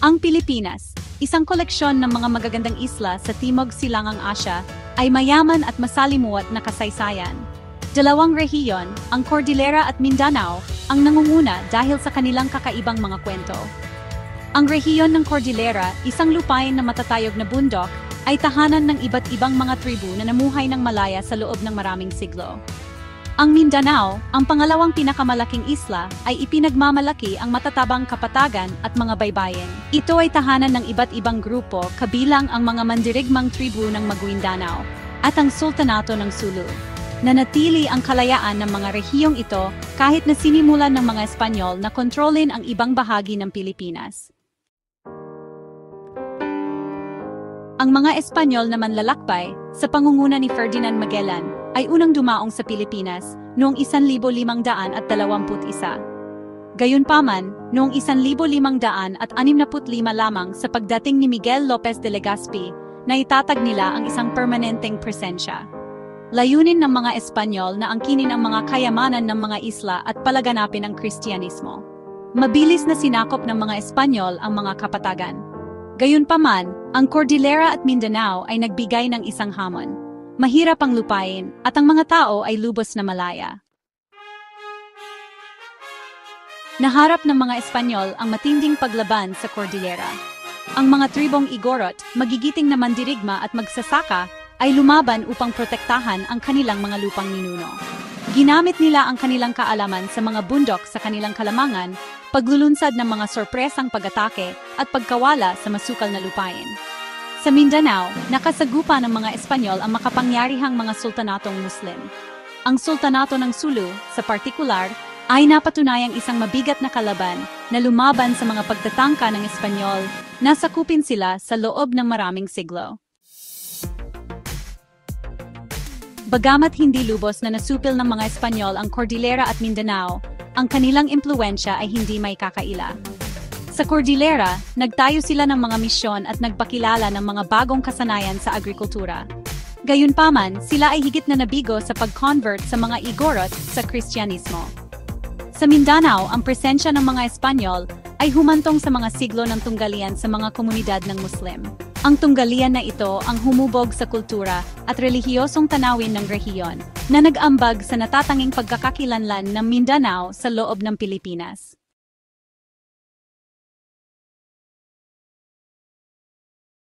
Ang Pilipinas, isang koleksyon ng mga magagandang isla sa Timog Silangang Asya, ay mayaman at masalimuot na kasaysayan. Dalawang rehiyon, ang Cordillera at Mindanao, ang nangunguna dahil sa kanilang kakaibang mga kwento. Ang rehiyon ng Cordillera, isang lupain na matatayog na bundok, ay tahanan ng iba't ibang mga tribu na namuhay ng malaya sa loob ng maraming siglo. Ang Mindanao, ang pangalawang pinakamalaking isla, ay ipinagmamalaki ang matatabang kapatagan at mga baybayin. Ito ay tahanan ng iba't ibang grupo kabilang ang mga mandirigmang tribu ng Maguindanao at ang Sultanato ng Sulu. Nanatili ang kalayaan ng mga rehiyong ito kahit na sinimulan ng mga Espanyol na kontrolin ang ibang bahagi ng Pilipinas. Ang mga Espanyol na manlalakbay, sa pangunguna ni Ferdinand Magellan, ay unang dumaong sa Pilipinas noong 1521. Gayunpaman, noong 1565 lamang sa pagdating ni Miguel Lopez de Legazpi, na itatag nila ang isang permanenteng presensya. Layunin ng mga Espanyol na angkinin ang mga kayamanan ng mga isla at palaganapin ang Kristyanismo. Mabilis na sinakop ng mga Espanyol ang mga kapatagan. Gayunpaman, ang Cordillera at Mindanao ay nagbigay ng isang hamon. Mahirap ang lupain, at ang mga tao ay lubos na malaya. Naharap ng mga Espanyol ang matinding paglaban sa Cordillera. Ang mga tribong Igorot, magigiting na mandirigma at magsasaka, ay lumaban upang protektahan ang kanilang mga lupang ninuno. Ginamit nila ang kanilang kaalaman sa mga bundok sa kanilang kalamangan, paglulunsad ng mga sorpresang pag-atake at pagkawala sa masukal na lupain. Sa Mindanao, nakasagupa ng mga Espanyol ang makapangyarihang mga sultanatong Muslim. Ang Sultanato ng Sulu, sa partikular, ay napatunayang isang mabigat na kalaban na lumaban sa mga pagtatangka ng Espanyol, nasakupin sila sa loob ng maraming siglo. Bagamat hindi lubos na nasupil ng mga Espanyol ang Cordillera at Mindanao, ang kanilang impluwensya ay hindi may kakaila. Sa Cordillera, nagtayo sila ng mga misyon at nagpakilala ng mga bagong kasanayan sa agrikultura. Gayunpaman, sila ay higit na nabigo sa pag-convert sa mga Igorot sa Kristyanismo. Sa Mindanao, ang presensya ng mga Espanyol ay humantong sa mga siglo ng tunggalian sa mga komunidad ng Muslim. Ang tunggalian na ito ang humubog sa kultura at relihiyosong tanawin ng rehiyon na nag-ambag sa natatanging pagkakakilanlan ng Mindanao sa loob ng Pilipinas.